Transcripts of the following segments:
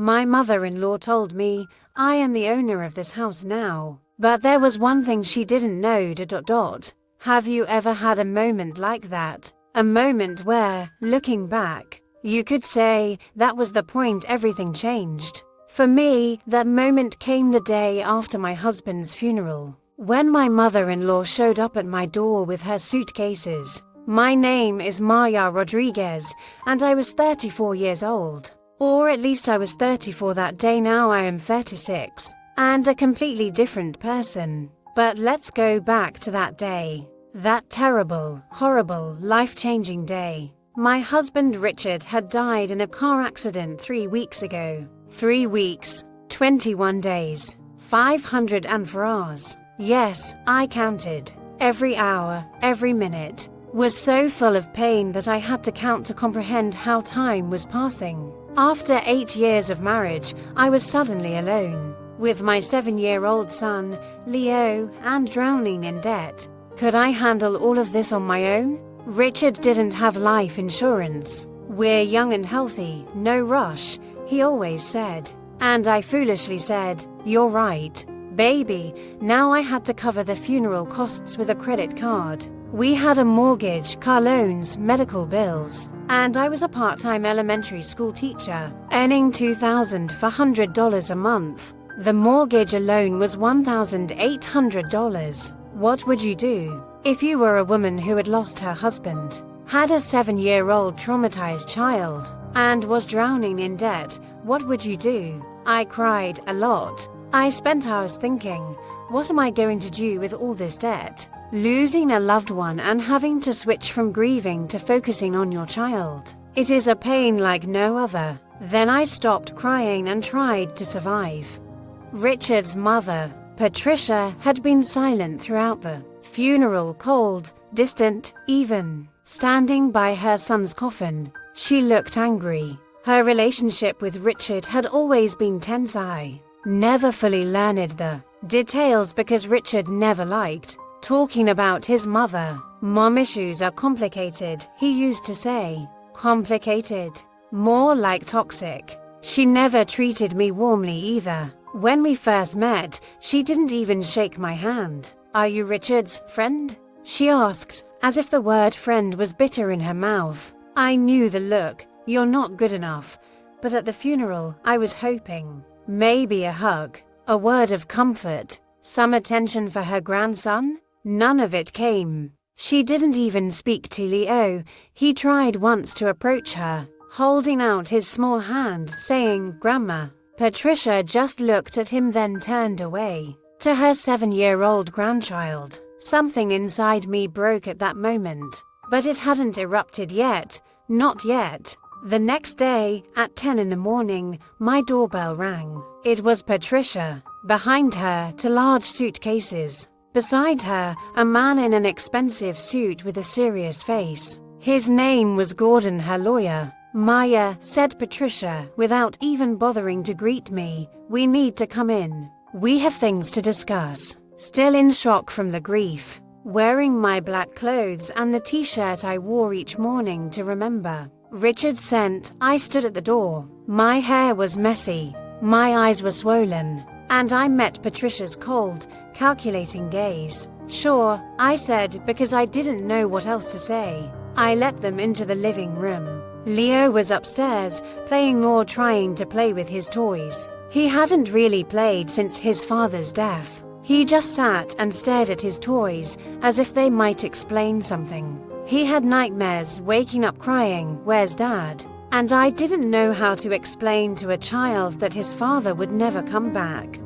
My mother-in-law told me, I am the owner of this house now. But there was one thing she didn't know. Have you ever had a moment like that? A moment where, looking back, you could say that was the point everything changed. For me, that moment came the day after my husband's funeral, when my mother-in-law showed up at my door with her suitcases. My name is Maya Rodriguez, and I was 34 years old. Or at least I was 34 that day. Now I am 36, and a completely different person. But let's go back to that day. That terrible, horrible, life-changing day. My husband Richard had died in a car accident 3 weeks ago. 3 weeks, 21 days, 504 hours. Yes, I counted. Every hour, every minute was so full of pain that I had to count to comprehend how time was passing. After 8 years of marriage, I was suddenly alone, with my 7-year-old son, Leo, and drowning in debt. Could I handle all of this on my own? Richard didn't have life insurance. We're young and healthy, no rush, he always said. And I foolishly said, you're right, baby. Now I had to cover the funeral costs with a credit card. We had a mortgage, car loans, medical bills, and I was a part-time elementary school teacher, earning $2,400 a month. The mortgage alone was $1,800. What would you do if you were a woman who had lost her husband, had a 7-year-old traumatized child, and was drowning in debt? What would you do? I cried a lot. I spent hours thinking, what am I going to do with all this debt? Losing a loved one and having to switch from grieving to focusing on your child. It is a pain like no other. Then I stopped crying and tried to survive. Richard's mother, Patricia, had been silent throughout the funeral, cold, distant, even. Standing by her son's coffin, she looked angry. Her relationship with Richard had always been tense. I never fully learned the details because Richard never liked talking about his mother. Mom issues are complicated, he used to say. Complicated? More like toxic. She never treated me warmly either. When we first met, she didn't even shake my hand. Are you Richard's friend? She asked, as if the word friend was bitter in her mouth. I knew the look. You're not good enough. But at the funeral, I was hoping. Maybe a hug, a word of comfort, some attention for her grandson. None of it came. She didn't even speak to Leo. He tried once to approach her, holding out his small hand, saying, Grandma. Patricia just looked at him, then turned away. To her 7-year-old grandchild. Something inside me broke at that moment. But it hadn't erupted yet. Not yet. The next day, at 10 in the morning, my doorbell rang. It was Patricia. Behind her, 2 large suitcases. Beside her, a man in an expensive suit with a serious face. His name was Gordon, her lawyer. Maya, said Patricia, without even bothering to greet me, we need to come in. We have things to discuss. Still in shock from the grief. Wearing my black clothes and the t-shirt I wore each morning to remember Richard sent, I stood at the door. My hair was messy. My eyes were swollen. And I met Patricia's cold, calculating gaze. Sure, I said, because I didn't know what else to say. I let them into the living room. Leo was upstairs, playing or trying to play with his toys. He hadn't really played since his father's death. He just sat and stared at his toys, as if they might explain something. He had nightmares, waking up crying, "Where's Dad?" And I didn't know how to explain to a child that his father would never come back.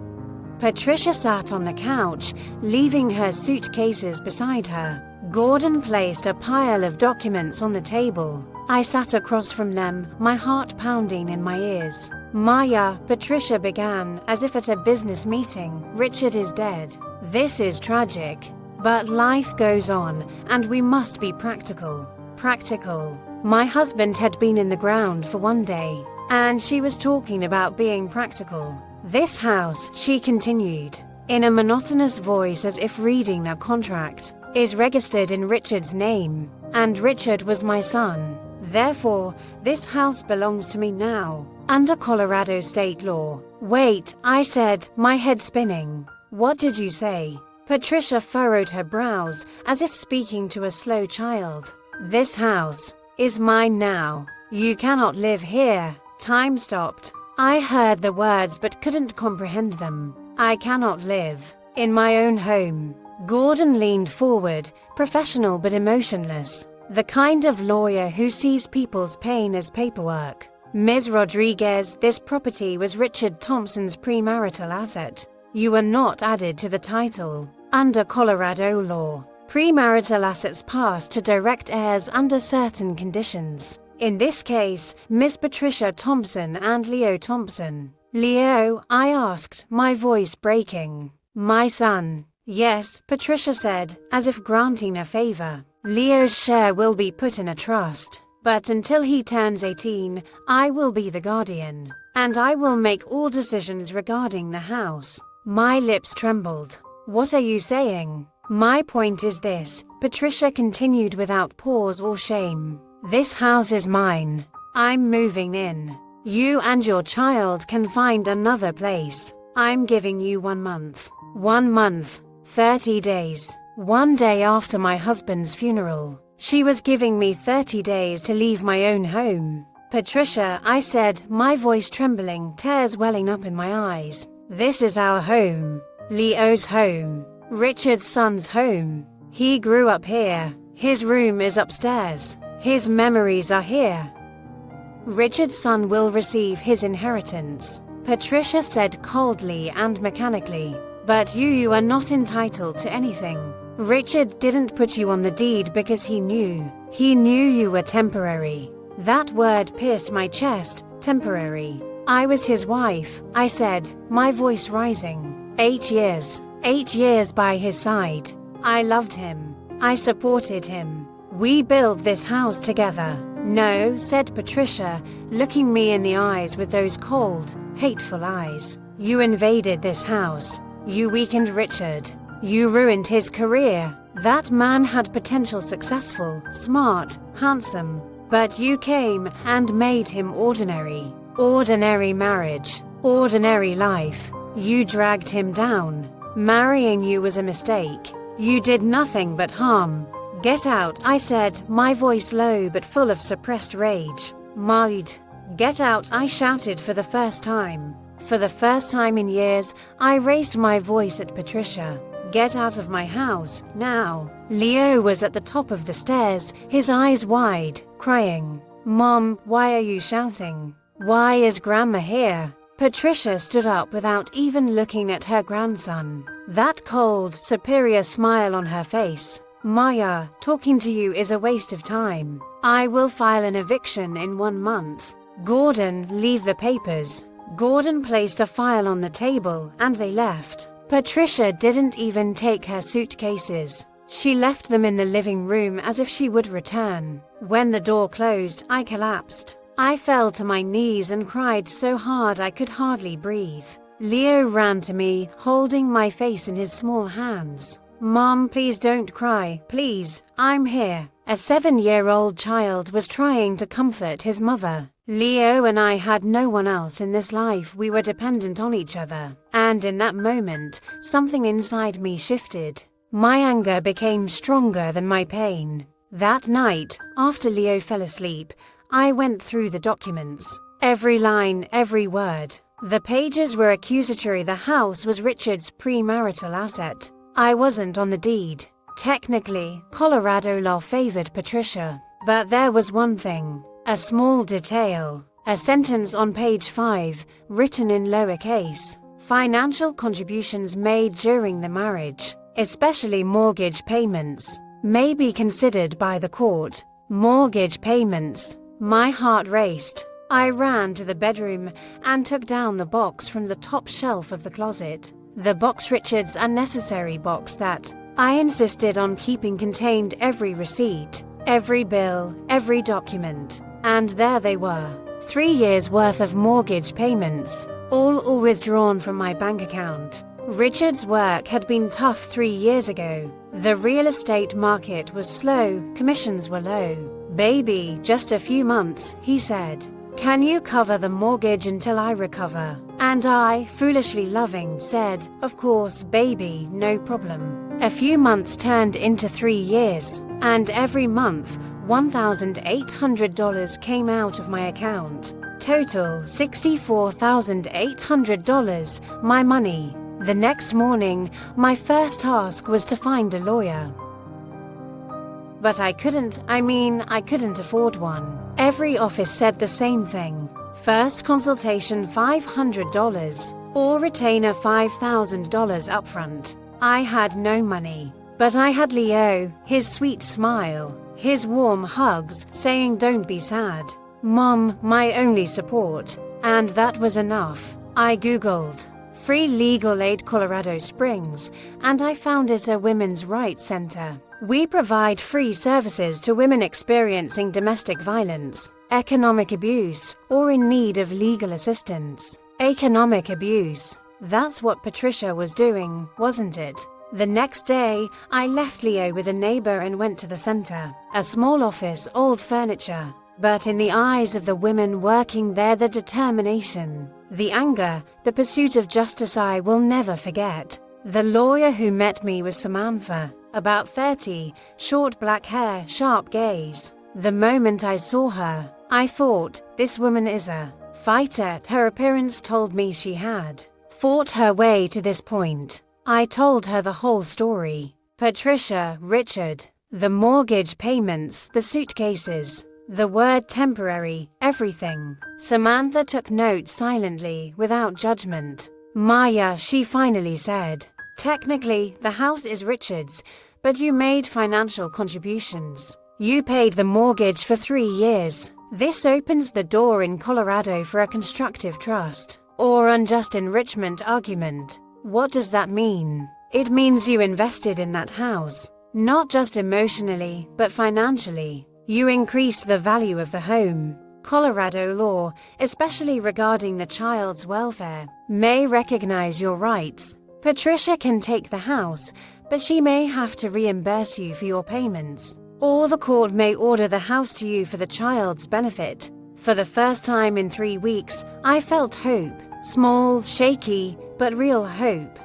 Patricia sat on the couch, leaving her suitcases beside her. Gordon placed a pile of documents on the table. I sat across from them, my heart pounding in my ears. Maya, Patricia began, as if at a business meeting. Richard is dead. This is tragic. But life goes on, and we must be practical. Practical. My husband had been in the ground for 1 day, and she was talking about being practical. This house, she continued, in a monotonous voice as if reading a contract, is registered in Richard's name, and Richard was my son. Therefore, this house belongs to me now. under Colorado state law. Wait, I said, my head spinning. What did you say? Patricia furrowed her brows as if speaking to a slow child. This house is mine now. You cannot live here. Time stopped. I heard the words but couldn't comprehend them. I cannot live in my own home. Gordon leaned forward, professional but emotionless. The kind of lawyer who sees people's pain as paperwork. Ms. Rodriguez, this property was Richard Thompson's premarital asset. You were not added to the title. Under Colorado law, premarital assets pass to direct heirs under certain conditions. In this case, Miss Patricia Thompson and Leo Thompson. Leo, I asked, my voice breaking. My son. Yes, Patricia said, as if granting a favor. Leo's share will be put in a trust, but until he turns 18, I will be the guardian, and I will make all decisions regarding the house. My lips trembled. What are you saying? My point is this, Patricia continued without pause or shame. This house is mine. I'm moving in. You and your child can find another place. I'm giving you 1 month. 1 month. 30 days. 1 day after my husband's funeral. She was giving me 30 days to leave my own home. Patricia, I said, my voice trembling, tears welling up in my eyes. This is our home. Leo's home. Richard's son's home. He grew up here. His room is upstairs. His memories are here. Richard's son will receive his inheritance, Patricia said coldly and mechanically. But you are not entitled to anything. Richard didn't put you on the deed because he knew. He knew you were temporary. That word pierced my chest, temporary. I was his wife, I said, my voice rising. 8 years. 8 years by his side. I loved him. I supported him. We built this house together. No, said Patricia, looking me in the eyes with those cold, hateful eyes. You invaded this house. You weakened Richard. You ruined his career. That man had potential, successful, smart, handsome. But you came and made him ordinary. Ordinary marriage. Ordinary life. You dragged him down. Marrying you was a mistake. You did nothing but harm. Get out, I said, my voice low but full of suppressed rage. Married. Get out, I shouted for the first time. For the first time in years, I raised my voice at Patricia. Get out of my house, now. Leo was at the top of the stairs, his eyes wide, crying. Mom, why are you shouting? Why is Grandma here? Patricia stood up without even looking at her grandson. That cold, superior smile on her face. Maya, talking to you is a waste of time. I will file an eviction in 1 month. Gordon, leave the papers. Gordon placed a file on the table and they left. Patricia didn't even take her suitcases. She left them in the living room as if she would return. When the door closed, I collapsed. I fell to my knees and cried so hard I could hardly breathe. Leo ran to me, holding my face in his small hands. Mom, please don't cry, please, I'm here. A 7-year-old child was trying to comfort his mother. Leo and I had no one else in this life. We were dependent on each other. And in that moment, something inside me shifted. My anger became stronger than my pain. That night, after Leo fell asleep, I went through the documents. Every line, every word. The pages were accusatory. The house was Richard's premarital asset. I wasn't on the deed. Technically, Colorado law favored Patricia. But there was one thing. A small detail. A sentence on page 5, written in lowercase. Financial contributions made during the marriage, especially mortgage payments, may be considered by the court. Mortgage payments. My heart raced. I ran to the bedroom and took down the box from the top shelf of the closet. The box, Richard's unnecessary box that I insisted on keeping, contained every receipt, every bill, every document. And there they were. 3 years' worth of mortgage payments, all withdrawn from my bank account. Richard's work had been tough 3 years ago. The real estate market was slow, commissions were low. Baby, just a few months, he said. "Can you cover the mortgage until I recover?" And I, foolishly loving, said, "Of course, baby, no problem." A few months turned into 3 years, and every month, $1,800 came out of my account. Total $64,800, my money. The next morning, my first task was to find a lawyer. But I couldn't afford one. Every office said the same thing. First consultation $500, or retainer $5,000 upfront. I had no money, but I had Leo, his sweet smile, his warm hugs saying don't be sad. Mom, my only support. And that was enough. I googled free legal aid Colorado Springs, and I found it a women's rights center. We provide free services to women experiencing domestic violence, economic abuse, or in need of legal assistance. Economic abuse. That's what Patricia was doing, wasn't it? The next day, I left Leo with a neighbor and went to the center. A small office, old furniture. But in the eyes of the women working there, the determination, the anger, the pursuit of justice I will never forget. The lawyer who met me was Samantha, about 30, short black hair, sharp gaze. The moment I saw her, I thought, this woman is a fighter. Her appearance told me she had fought her way to this point. I told her the whole story. Patricia, Richard, the mortgage payments, the suitcases, the word temporary, everything. Samantha took notes silently, without judgment. "Maya," she finally said, "technically, the house is Richard's, but you made financial contributions. You paid the mortgage for 3 years. This opens the door in Colorado for a constructive trust, or unjust enrichment argument." What does that mean? It means you invested in that house, not just emotionally, but financially. You increased the value of the home. Colorado law, especially regarding the child's welfare, may recognize your rights. Patricia can take the house, but she may have to reimburse you for your payments. Or the court may order the house to you for the child's benefit. For the first time in 3 weeks, I felt hope. Small, shaky, but real hope.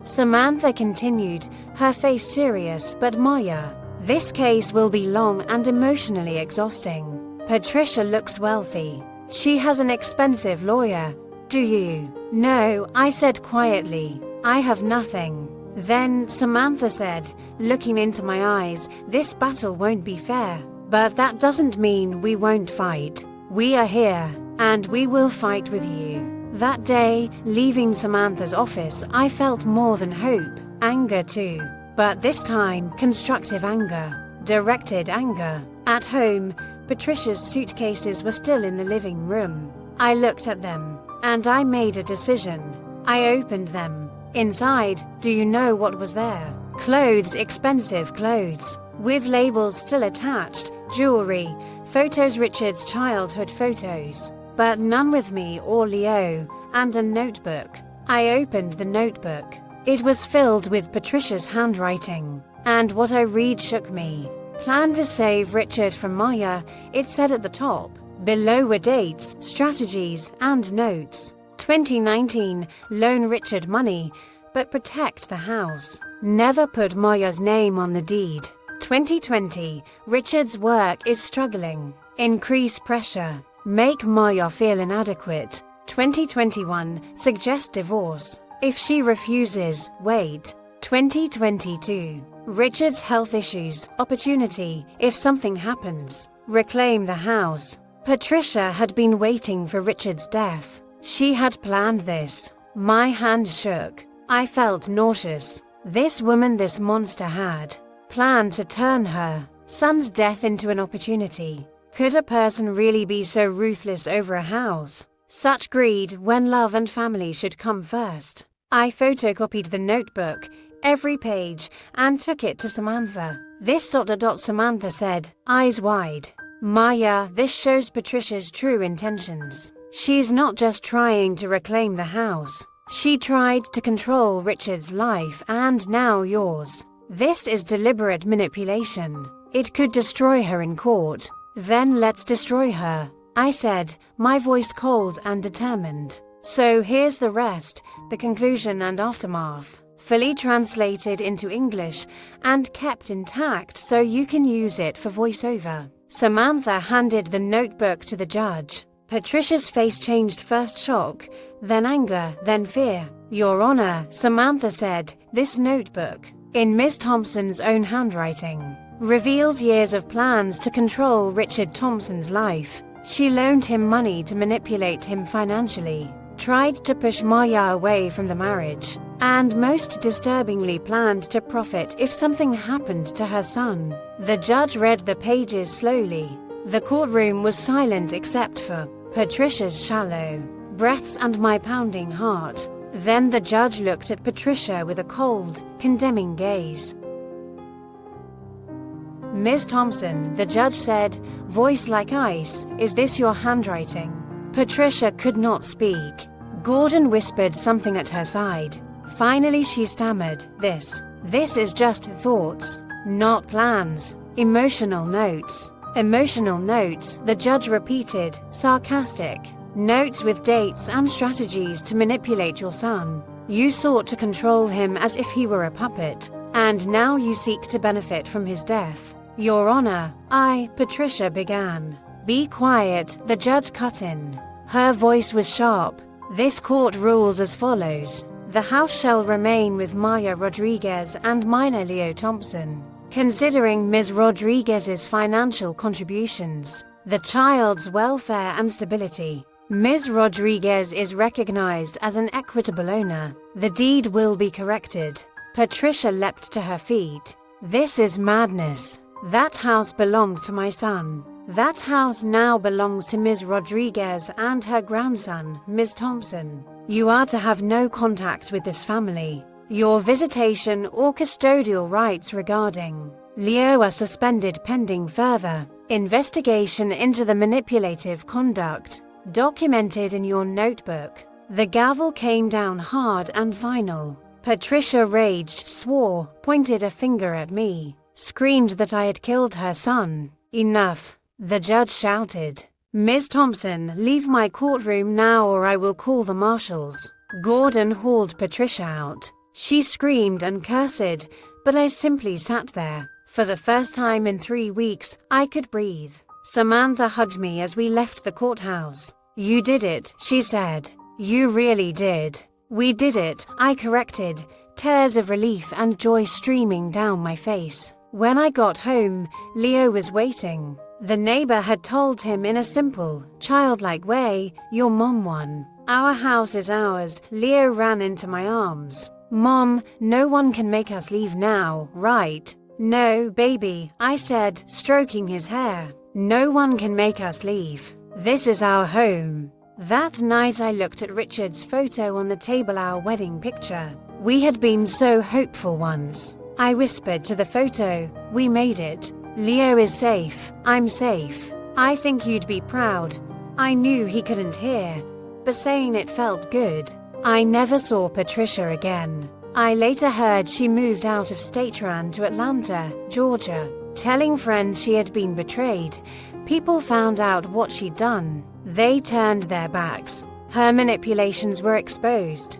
Samantha continued, her face serious, but Maya, this case will be long and emotionally exhausting. Patricia looks wealthy. She has an expensive lawyer. Do you? No, I said quietly. I have nothing. Then Samantha said, looking into my eyes, this battle won't be fair. But that doesn't mean we won't fight. We are here, and we will fight with you. That day, leaving Samantha's office, I felt more than hope, anger too. But this time, constructive anger, directed anger. At home, Patricia's suitcases were still in the living room. I looked at them, and I made a decision. I opened them. Inside, do you know what was there? Clothes, expensive clothes, with labels still attached, jewelry, photos, Richard's childhood photos, but none with me or Leo, and a notebook. I opened the notebook. It was filled with Patricia's handwriting, and what I read shook me. Plan to save Richard from Maya, it said at the top. Below were dates, strategies, and notes. 2019, loan Richard money, but protect the house. Never put Maya's name on the deed. 2020, Richard's work is struggling. Increase pressure. Make Maya feel inadequate. 2021, suggest divorce. If she refuses, wait. 2022, Richard's health issues, opportunity, if something happens. Reclaim the house. Patricia had been waiting for Richard's death. She had planned this. My hand shook. I felt nauseous. This woman, this monster had planned to turn her son's death into an opportunity. Could a person really be so ruthless over a house? Such greed when love and family should come first. I photocopied the notebook, every page, and took it to Samantha. This ... Samantha said, eyes wide. Maya, this shows Patricia's true intentions. She's not just trying to reclaim the house. She tried to control Richard's life and now yours. This is deliberate manipulation. It could destroy her in court. Then let's destroy her. I said, my voice cold and determined. So here's the rest, the conclusion and aftermath, fully translated into English and kept intact so you can use it for voiceover. Samantha handed the notebook to the judge. Patricia's face changed, first shock, then anger, then fear. Your Honor, Samantha said, this notebook, in Miss Thompson's own handwriting, reveals years of plans to control Richard Thompson's life. She loaned him money to manipulate him financially, tried to push Maya away from the marriage, and most disturbingly planned to profit if something happened to her son. The judge read the pages slowly. The courtroom was silent except for Patricia's shallow breaths and my pounding heart. Then the judge looked at Patricia with a cold, condemning gaze. Miss Thompson, the judge said, voice like ice, is this your handwriting? Patricia could not speak. Gordon whispered something at her side. Finally she stammered, This is just thoughts, not plans. Emotional notes. Emotional notes, the judge repeated, sarcastic. Notes with dates and strategies to manipulate your son. You sought to control him as if he were a puppet, and now you seek to benefit from his death. Your Honor, Patricia began. Be quiet, the judge cut in. Her voice was sharp. This court rules as follows. The house shall remain with Maya Rodriguez and minor Leo Thompson. Considering Ms. Rodriguez's financial contributions, the child's welfare and stability, Ms. Rodriguez is recognized as an equitable owner. The deed will be corrected. Patricia leapt to her feet. This is madness. That house belonged to my son. That house now belongs to Ms. Rodriguez and her grandson, Ms. Thompson. You are to have no contact with this family. Your visitation or custodial rights regarding Leo are suspended pending further investigation into the manipulative conduct documented in your notebook. The gavel came down hard and final. Patricia raged, swore, pointed a finger at me, screamed that I had killed her son. Enough, the judge shouted. Ms. Thompson, leave my courtroom now or I will call the marshals. Gordon hauled Patricia out. She screamed and cursed, but I simply sat there. For the first time in 3 weeks, I could breathe. Samantha hugged me as we left the courthouse. You did it, she said. You really did. We did it, I corrected, tears of relief and joy streaming down my face. When I got home, Leo was waiting. The neighbor had told him in a simple, childlike way, your mom won. Our house is ours. Leo ran into my arms. Mom, no one can make us leave now, right? No, baby, I said, stroking his hair. No one can make us leave. This is our home. That night I looked at Richard's photo on the table, our wedding picture. We had been so hopeful once. I whispered to the photo, we made it. Leo is safe. I'm safe. I think you'd be proud. I knew he couldn't hear, but saying it felt good. I never saw Patricia again. I later heard she moved out of state, ran to Atlanta, Georgia, telling friends she had been betrayed. People found out what she'd done. They turned their backs. Her manipulations were exposed.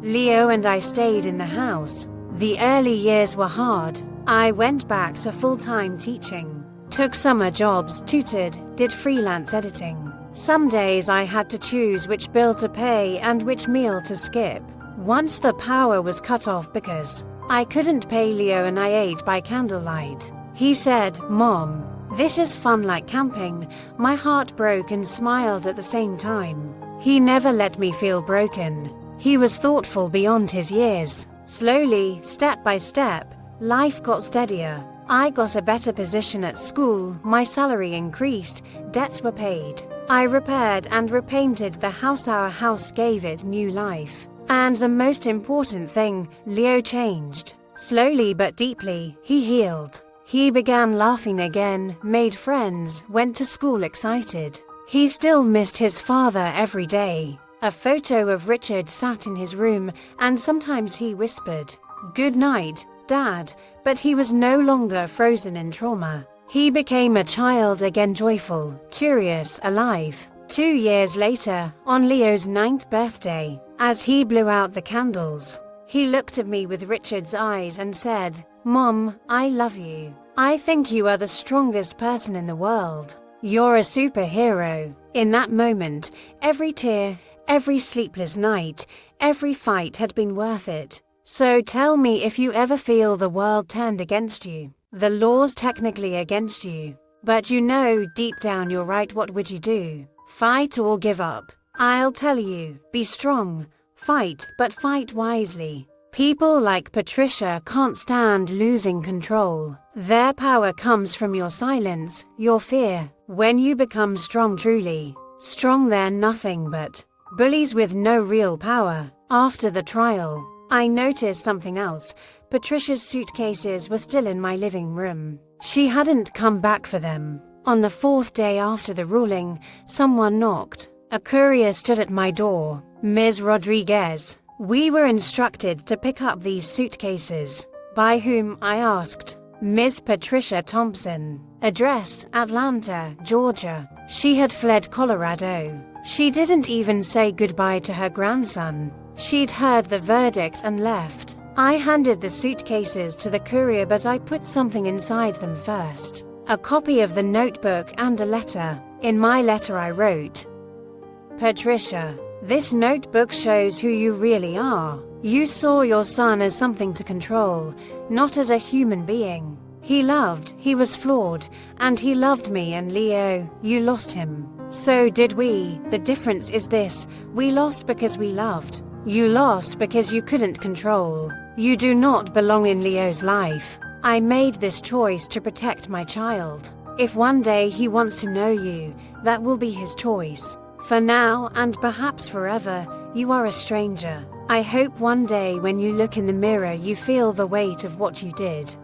Leo and I stayed in the house. The early years were hard. I went back to full-time teaching, took summer jobs, tutored, did freelance editing. Some days I had to choose which bill to pay and which meal to skip. Once the power was cut off because I couldn't pay Leo and I ate by candlelight. He said, Mom, this is fun like camping. My heart broke and smiled at the same time. He never let me feel broken. He was thoughtful beyond his years. Slowly, step by step, life got steadier. I got a better position at school, my salary increased, debts were paid. I repaired and repainted the house. Our house gave it new life. And the most important thing, Leo changed. Slowly but deeply, he healed. He began laughing again, made friends, went to school excited. He still missed his father every day. A photo of Richard sat in his room, and sometimes he whispered, "Good night, Dad," but he was no longer frozen in trauma. He became a child again, joyful, curious, alive. 2 years later, on Leo's 9th birthday, as he blew out the candles, he looked at me with Richard's eyes and said, "Mom, I love you. I think you are the strongest person in the world. You're a superhero." In that moment, every tear, every sleepless night, every fight had been worth it. So tell me if you ever feel the world turned against you, the law's technically against you, but you know deep down you're right, what would you do? Fight or give up? I'll tell you, be strong, fight, but fight wisely. People like Patricia can't stand losing control. Their power comes from your silence, your fear. When you become strong, truly strong, they're nothing but bullies with no real power. After the trial, I noticed something else. Patricia's suitcases were still in my living room. She hadn't come back for them. On the 4th day after the ruling, someone knocked. A courier stood at my door. "Ms. Rodriguez, we were instructed to pick up these suitcases." "By whom?" I asked. "Ms. Patricia Thompson. Address, Atlanta, Georgia." She had fled Colorado. She didn't even say goodbye to her grandson. She'd heard the verdict and left. I handed the suitcases to the courier, but I put something inside them first. A copy of the notebook and a letter. In my letter I wrote, "Patricia, this notebook shows who you really are. You saw your son as something to control, not as a human being. He loved, he was flawed, and he loved me. And Leo, you lost him. So did we. The difference is this: we lost because we loved. You lost because you couldn't control. You do not belong in Leo's life. I made this choice to protect my child. If one day he wants to know you, that will be his choice. For now, and perhaps forever, you are a stranger. I hope one day when you look in the mirror you feel the weight of what you did."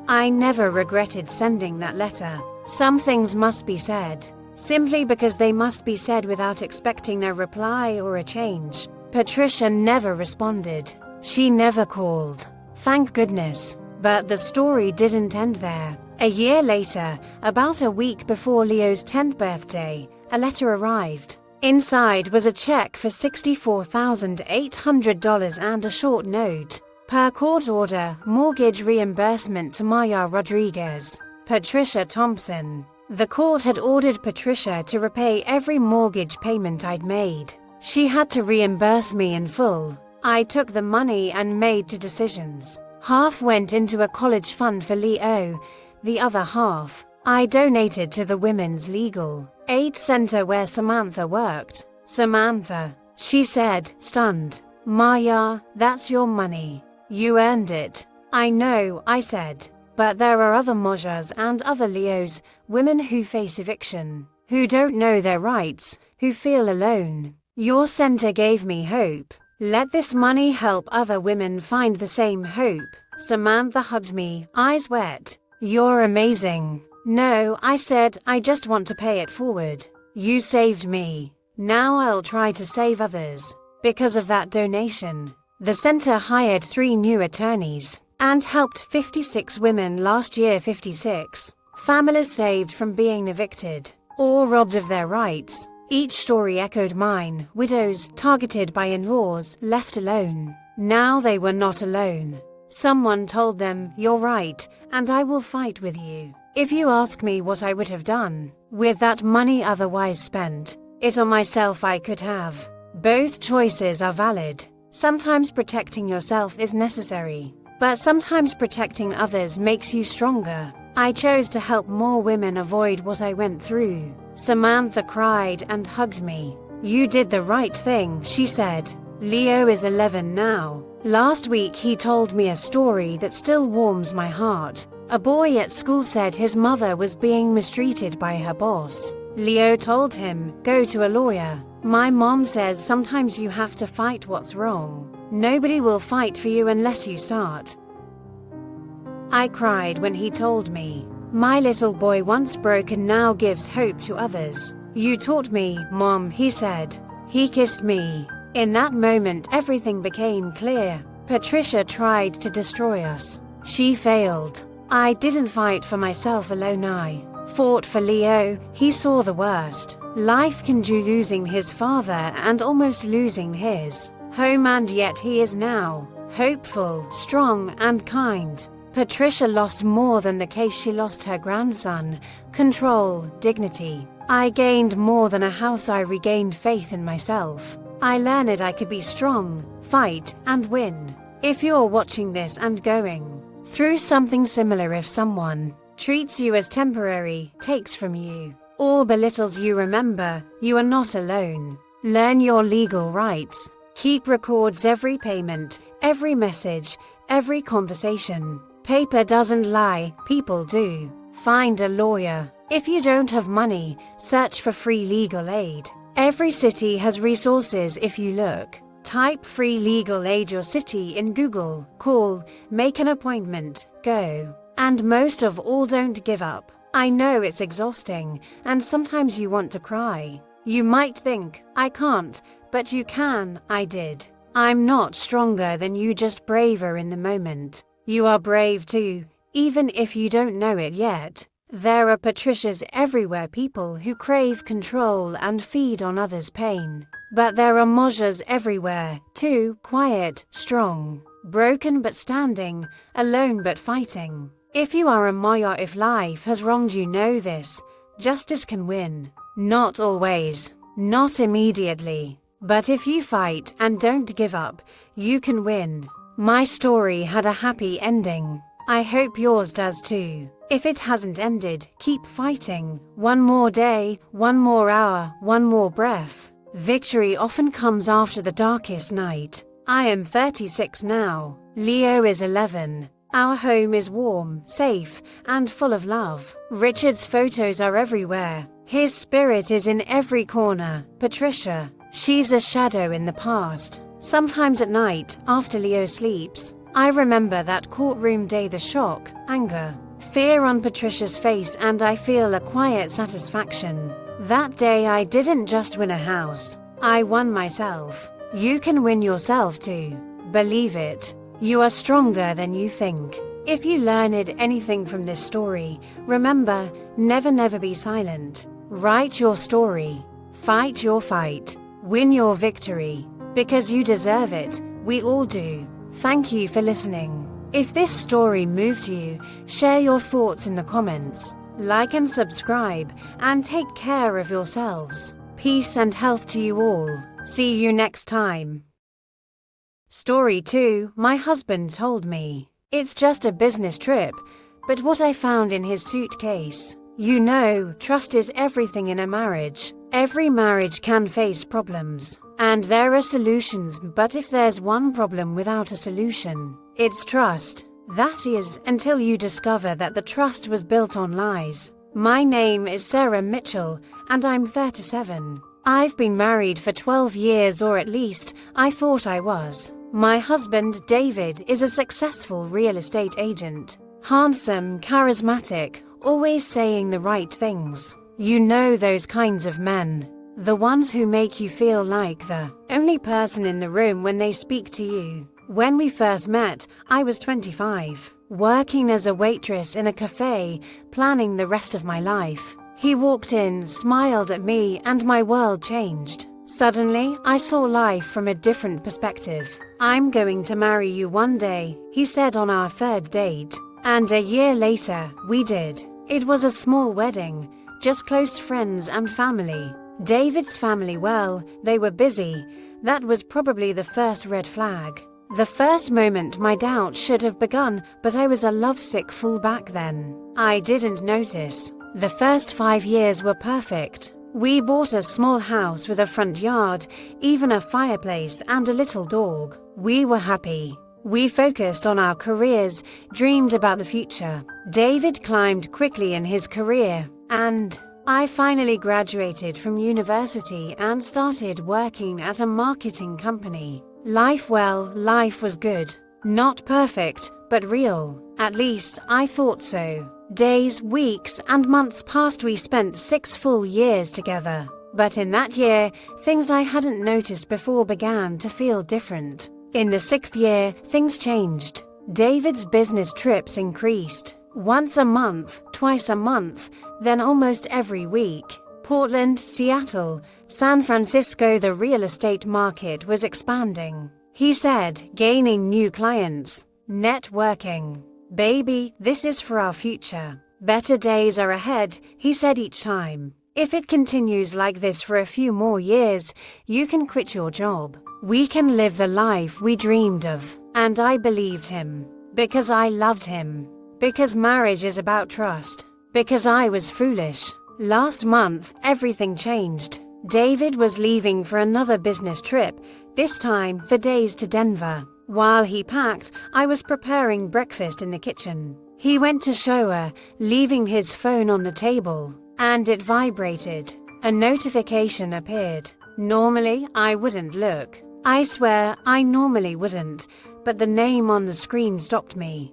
I never regretted sending that letter. Some things must be said, simply because they must be said without expecting a reply or a change. Patricia never responded. She never called. Thank goodness. But the story didn't end there. A year later, about a week before Leo's 10th birthday, a letter arrived. Inside was a check for $64,800 and a short note. Per court order, mortgage reimbursement to Maya Rodriguez, Patricia Thompson. The court had ordered Patricia to repay every mortgage payment I'd made. She had to reimburse me in full. I took the money and made two decisions. Half went into a college fund for Leo. The other half, I donated to the Women's Legal Aid Center where Samantha worked. "Samantha," she said, stunned. "Maya, that's your money. You earned it." "I know," I said. "But there are other Mojas and other Leos, women who face eviction, who don't know their rights, who feel alone. Your center gave me hope. Let this money help other women find the same hope." Samantha hugged me, eyes wet. "You're amazing." "No," I said, "I just want to pay it forward. You saved me. Now I'll try to save others." Because of that donation, the center hired 3 new attorneys and helped 56 women last year. 56 families saved from being evicted or robbed of their rights. Each story echoed mine. Widows targeted by in-laws, left alone. Now they were not alone. Someone told them, "You're right, and I will fight with you." If you ask me what I would have done with that money otherwise spent, it on myself, I could have. Both choices are valid. Sometimes protecting yourself is necessary, but sometimes protecting others makes you stronger. I chose to help more women avoid what I went through. Samantha cried and hugged me. "You did the right thing," she said. "Leo is 11 now. Last week he told me a story that still warms my heart. A boy at school said his mother was being mistreated by her boss. Leo told him, go to a lawyer. My mom says sometimes you have to fight what's wrong. Nobody will fight for you unless you start. I cried when he told me. My little boy once broke and now gives hope to others. You taught me, Mom, he said. He kissed me. In that moment everything became clear. Patricia tried to destroy us. She failed. I didn't fight for myself alone, I fought for Leo. He saw the worst. Life can do, losing his father and almost losing his home, and yet he is now hopeful, strong and kind. Patricia lost more than the case. She lost her grandson, control, dignity. I gained more than a house. I regained faith in myself. I learned I could be strong, fight and win. If you're watching this and going through something similar, if someone treats you as temporary, takes from you, or belittles you, remember, you are not alone. Learn your legal rights. Keep records, every payment, every message, every conversation. Paper doesn't lie, people do. Find a lawyer. If you don't have money, search for free legal aid. Every city has resources if you look. Type free legal aid your city in Google, call, make an appointment, go. And most of all, don't give up. I know it's exhausting, and sometimes you want to cry. You might think, I can't, but you can. I did. I'm not stronger than you, just braver in the moment. You are brave too, even if you don't know it yet. There are Patricias everywhere, people who crave control and feed on others' pain. But there are Mojas everywhere, too, quiet, strong, broken but standing, alone but fighting. If you are a Moya, if life has wronged you, know this: justice can win. Not always, not immediately. But if you fight and don't give up, you can win. My story had a happy ending. I hope yours does too. If it hasn't ended, keep fighting. One more day, one more hour, one more breath. Victory often comes after the darkest night. I am 36 now. Leo is 11. Our home is warm, safe, and full of love. Richard's photos are everywhere. His spirit is in every corner. Patricia, she's a shadow in the past. Sometimes at night, after Leo sleeps, I remember that courtroom day, the shock, anger, fear on Patricia's face, and I feel a quiet satisfaction. That day I didn't just win a house, I won myself. You can win yourself too. Believe it. You are stronger than you think. If you learned anything from this story, remember, never be silent. Write your story. Fight your fight. Win your victory. Because you deserve it. We all do. Thank you for listening. If this story moved you, share your thoughts in the comments. Like and subscribe, and take care of yourselves. Peace and health to you all. See you next time. Story 2. My husband told me. It's just a business trip, but what I found in his suitcase. You know, trust is everything in a marriage. Every marriage can face problems, and there are solutions, but if there's one problem without a solution, it's trust. That is, until you discover that the trust was built on lies. My name is Sarah Mitchell, and I'm 37. I've been married for 12 years, or at least, I thought I was. My husband, David, is a successful real estate agent. Handsome, charismatic, always saying the right things. You know those kinds of men. The ones who make you feel like the only person in the room when they speak to you. When we first met, I was 25, working as a waitress in a cafe, planning the rest of my life. He walked in, smiled at me, and my world changed. Suddenly, I saw life from a different perspective. I'm going to marry you one day, he said on our third date. And a year later, we did. It was a small wedding, just close friends and family. David's family, well, they were busy. That was probably the first red flag. The first moment my doubt should have begun, but I was a lovesick fool back then. I didn't notice. The first 5 years were perfect. We bought a small house with a front yard, even a fireplace and a little dog. We were happy. We focused on our careers, dreamed about the future. David climbed quickly in his career, and I finally graduated from university and started working at a marketing company. Life was good. Not perfect, but real. At least, I thought so. Days, weeks, and months passed. We spent 6 full years together. But in that year, things I hadn't noticed before began to feel different. In the 6th year, things changed. David's business trips increased. Once a month, twice a month, then almost every week. Portland, Seattle, San Francisco, the real estate market was expanding. He said, gaining new clients. Networking. Baby, this is for our future. Better days are ahead, he said each time. If it continues like this for a few more years, you can quit your job. We can live the life we dreamed of. And I believed him. Because I loved him. Because marriage is about trust. Because I was foolish. Last month, everything changed. David was leaving for another business trip, this time for days to Denver. While he packed, I was preparing breakfast in the kitchen. He went to show her, leaving his phone on the table, and it vibrated. A notification appeared. Normally, I wouldn't look. I swear, I normally wouldn't, but the name on the screen stopped me.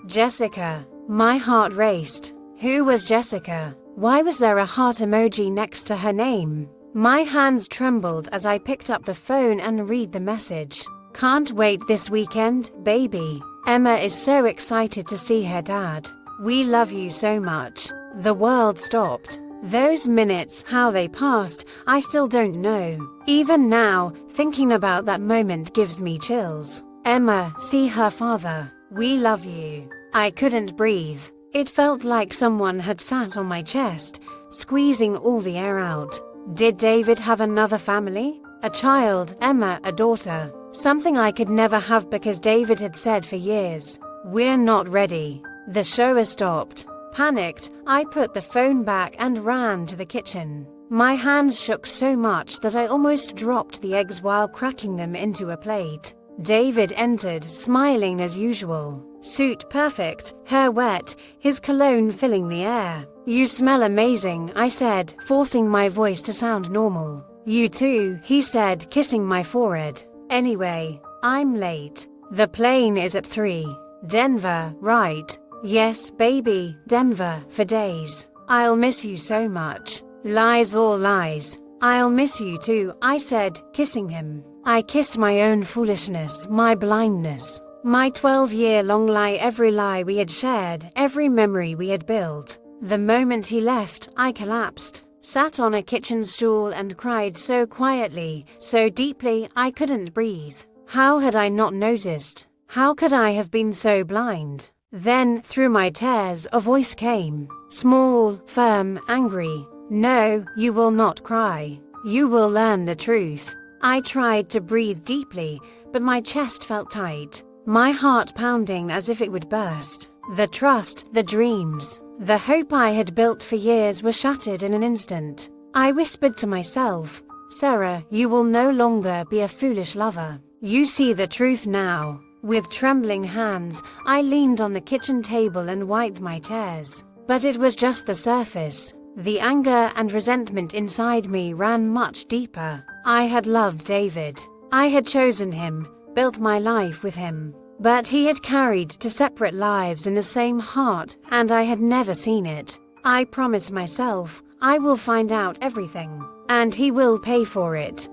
Jessica. My heart raced. Who was Jessica? Why was there a heart emoji next to her name? My hands trembled as I picked up the phone and read the message. Can't wait this weekend, baby. Emma is so excited to see her dad. We love you so much. The world stopped. Those minutes, how they passed, I still don't know. Even now, thinking about that moment gives me chills. Emma, see her father. We love you. I couldn't breathe. It felt like someone had sat on my chest, squeezing all the air out. Did David have another family? A child, Emma, a daughter. Something I could never have because David had said for years, "We're not ready." The shower stopped. Panicked, I put the phone back and ran to the kitchen. My hands shook so much that I almost dropped the eggs while cracking them into a plate. David entered, smiling as usual. Suit perfect, hair wet, his cologne filling the air. You smell amazing, I said, forcing my voice to sound normal. You too, he said, kissing my forehead. Anyway, I'm late. The plane is at 3. Denver, right? Yes, baby, Denver, for days. I'll miss you so much. Lies all lies. I'll miss you too, I said, kissing him. I kissed my own foolishness, my blindness. My 12-year-long lie, every lie we had shared, every memory we had built. The moment he left, I collapsed, sat on a kitchen stool and cried so quietly, so deeply, I couldn't breathe. How had I not noticed? How could I have been so blind? Then, through my tears, a voice came. Small, firm, angry. No, you will not cry. You will learn the truth. I tried to breathe deeply, but my chest felt tight. My heart pounding as if it would burst. The trust, the dreams, the hope I had built for years were shattered in an instant. I whispered to myself, Sarah, you will no longer be a foolish lover. You see the truth now. With trembling hands, I leaned on the kitchen table and wiped my tears. But it was just the surface. The anger and resentment inside me ran much deeper. I had loved David. I had chosen him, built my life with him. But he had carried two separate lives in the same heart, and I had never seen it. I promised myself, I will find out everything, and he will pay for it.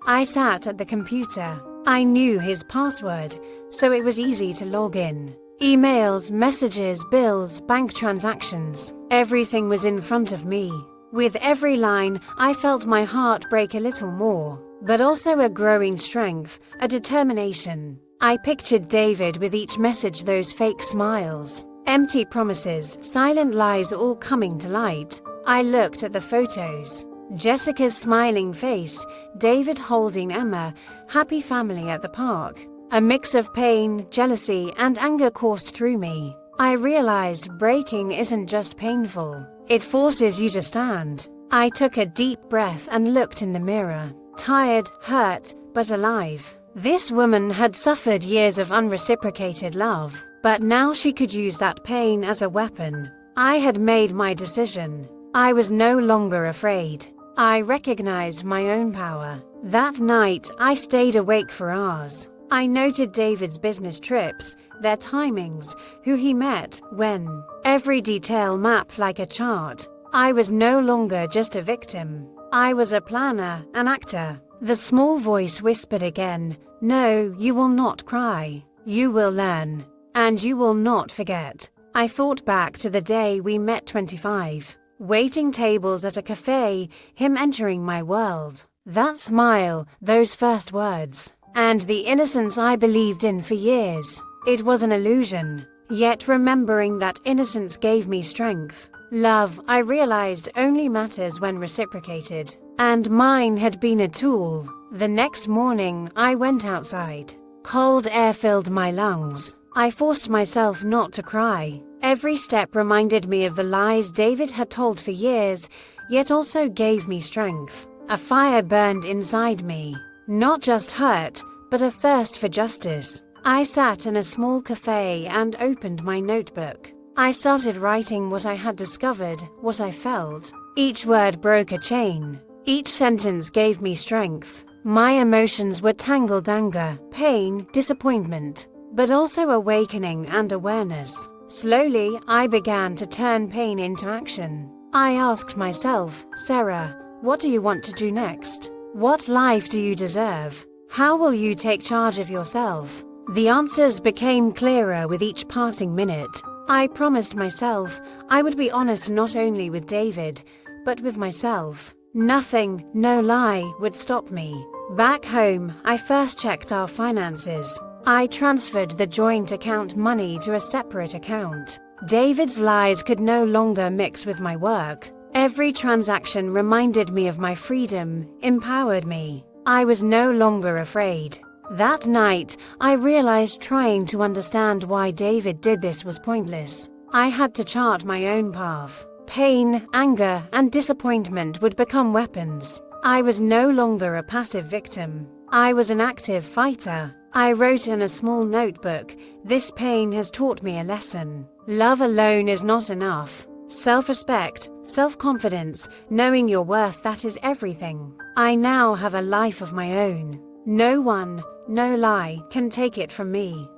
I sat at the computer. I knew his password, so it was easy to log in. Emails, messages, bills, bank transactions, everything was in front of me. With every line, I felt my heart break a little more, but also a growing strength, a determination. I pictured David with each message, those fake smiles, empty promises, silent lies all coming to light. I looked at the photos. Jessica's smiling face, David holding Emma, happy family at the park. A mix of pain, jealousy, and anger coursed through me. I realized breaking isn't just painful. It forces you to stand. I took a deep breath and looked in the mirror. Tired, hurt, but alive. This woman had suffered years of unreciprocated love, but now she could use that pain as a weapon. I had made my decision. I was no longer afraid. I recognized my own power. That night, I stayed awake for hours. I noted David's business trips, their timings, who he met, when. Every detail mapped like a chart. I was no longer just a victim. I was a planner, an actor. The small voice whispered again, "No, you will not cry. You will learn." and you will not forget. I thought back to the day we met 25, waiting tables at a cafe, him entering my world. That smile, those first words, and the innocence I believed in for years. It was an illusion, yet remembering that innocence gave me strength. Love, I realized, only matters when reciprocated, and mine had been a tool. The next morning, I went outside. Cold air filled my lungs. I forced myself not to cry. Every step reminded me of the lies David had told for years, yet also gave me strength. A fire burned inside me. Not just hurt, but a thirst for justice. I sat in a small cafe and opened my notebook. I started writing what I had discovered, what I felt. Each word broke a chain. Each sentence gave me strength. My emotions were tangled anger, pain, disappointment, but also awakening and awareness. Slowly, I began to turn pain into action. I asked myself, Sarah, what do you want to do next? What life do you deserve? How will you take charge of yourself? The answers became clearer with each passing minute. I promised myself I would be honest not only with David, but with myself. Nothing, no lie, would stop me. Back home, I first checked our finances. I transferred the joint account money to a separate account. David's lies could no longer mix with my work. Every transaction reminded me of my freedom, empowered me. I was no longer afraid. That night, I realized trying to understand why David did this was pointless. I had to chart my own path. Pain, anger, and disappointment would become weapons. I was no longer a passive victim. I was an active fighter. I wrote in a small notebook, "This pain has taught me a lesson. Love alone is not enough. Self-respect, self-confidence, knowing your worth, that is everything. I now have a life of my own. No one, no lie, can take it from me."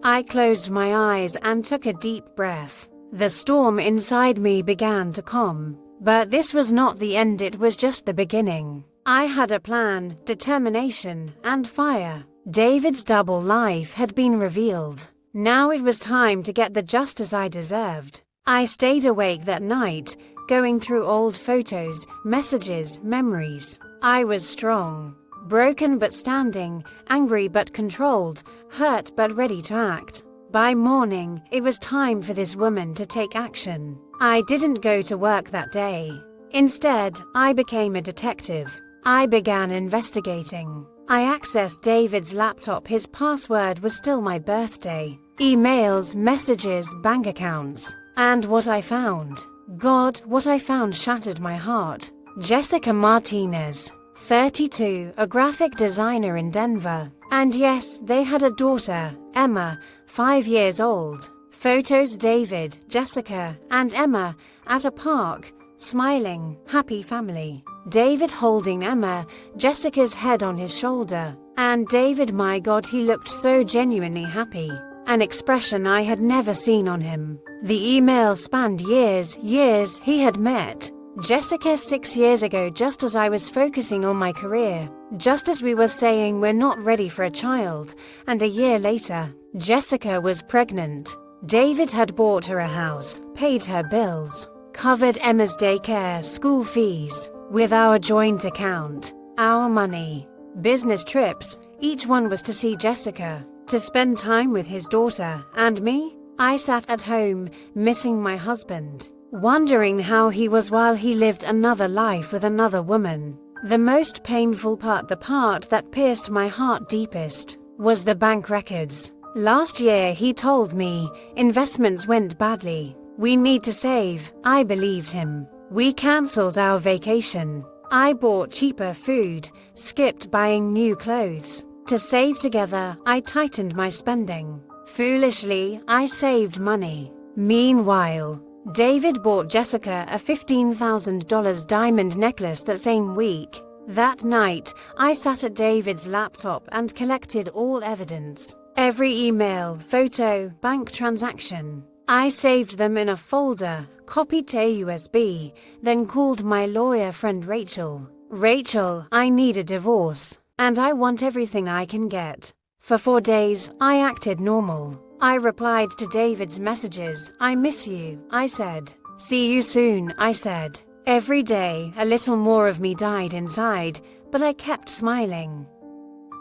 I closed my eyes and took a deep breath. The storm inside me began to calm. But this was not the end, it was just the beginning. I had a plan, determination, and fire. David's double life had been revealed. Now it was time to get the justice I deserved. I stayed awake that night, going through old photos, messages, memories. I was strong. Broken but standing, angry but controlled, hurt but ready to act. By morning, it was time for this woman to take action. I didn't go to work that day. Instead, I became a detective. I began investigating. I accessed David's laptop. His password was still my birthday. Emails, messages, bank accounts. And what I found? God, what I found shattered my heart. Jessica Martinez, 32, a graphic designer in Denver. And yes, they had a daughter, Emma, 5 years old. Photos David, Jessica, and Emma at a park, smiling, happy family. David holding Emma, Jessica's head on his shoulder. And David, my God, he looked so genuinely happy. An expression I had never seen on him. The email spanned years he had met. Jessica 6 years ago, just as I was focusing on my career. Just as we were saying we're not ready for a child. And a year later, Jessica was pregnant. David had bought her a house, paid her bills, covered Emma's daycare, school fees, with our joint account, our money, business trips. Each one was to see Jessica, to spend time with his daughter. And me? I sat at home, missing my husband, wondering how he was while he lived another life with another woman. The most painful part, the part that pierced my heart deepest, was the bank records. Last year, he told me, investments went badly. We need to save. I believed him. We cancelled our vacation. I bought cheaper food, skipped buying new clothes. To save together, I tightened my spending. Foolishly, I saved money. Meanwhile, David bought Jessica a $15,000 diamond necklace that same week. That night, I sat at David's laptop and collected all evidence. Every email, photo, bank transaction. I saved them in a folder, copied to a USB, then called my lawyer friend Rachel. Rachel, I need a divorce, and I want everything I can get. For 4 days, I acted normal. I replied to David's messages. I miss you, I said. See you soon, I said. Every day, a little more of me died inside, but I kept smiling.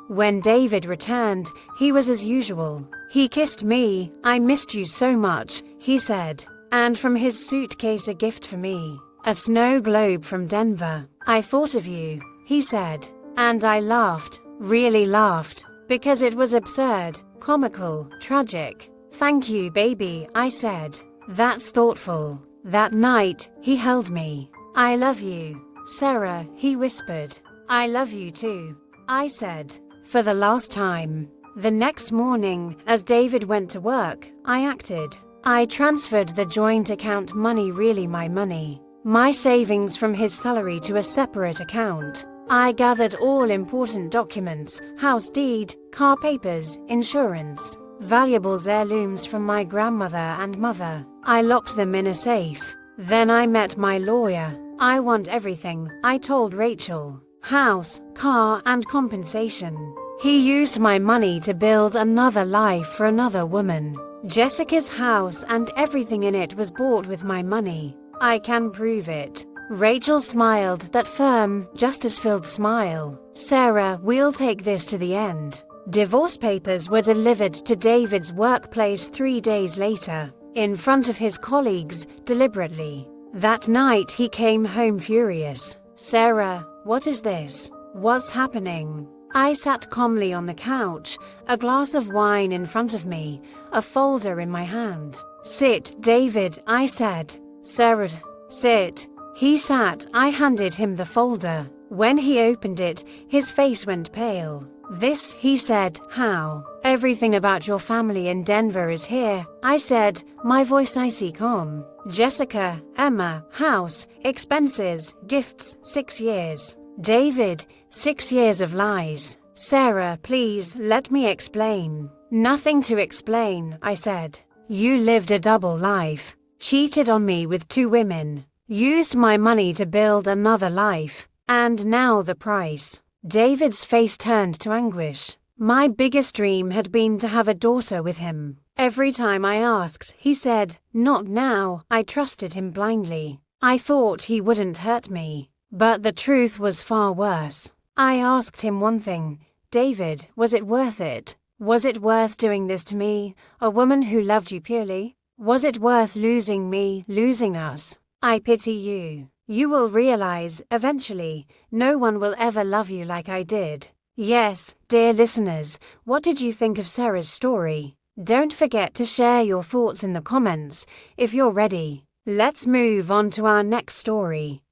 When David returned, he was as usual. He kissed me. I missed you so much, he said. And from his suitcase a gift for me. A snow globe from Denver. I thought of you, he said. And I laughed, really laughed, because it was absurd, comical, tragic. Thank you, baby, I said. That's thoughtful. That night, he held me. I love you, Sarah, he whispered. I love you too, I said. For the last time. The next morning, as David went to work, I acted. I transferred the joint account money, really my money, my savings from his salary to a separate account. I gathered all important documents, house deed, car papers, insurance, valuables, heirlooms from my grandmother and mother. I locked them in a safe. Then I met my lawyer. I want everything, I told Rachel. House, car, and compensation. He used my money to build another life for another woman. Jessica's house and everything in it was bought with my money. I can prove it. Rachel smiled, that firm, justice-filled smile. Sarah, we'll take this to the end. Divorce papers were delivered to David's workplace 3 days later, in front of his colleagues, deliberately. That night he came home furious. Sarah, what is this? What's happening? I sat calmly on the couch, a glass of wine in front of me, a folder in my hand. Sit, David, I said. Sarah, sit. He sat. I handed him the folder. When he opened it, his face went pale. This, he said. How? Everything about your family in Denver is here, I said, my voice icy calm. Jessica, Emma, house, expenses, gifts, 6 years. David, 6 years of lies. Sarah, please, let me explain. Nothing to explain, I said. You lived a double life. Cheated on me with 2 women. Used my money to build another life. And now the price. David's face turned to anguish. My biggest dream had been to have a daughter with him. Every time I asked, he said, not now. I trusted him blindly. I thought he wouldn't hurt me. But the truth was far worse. I asked him one thing. David, was it worth it? Was it worth doing this to me, a woman who loved you purely? Was it worth losing me, losing us? I pity you. You will realize, eventually, no one will ever love you like I did. Yes, dear listeners, what did you think of Sarah's story? Don't forget to share your thoughts in the comments if you're ready. Let's move on to our next story.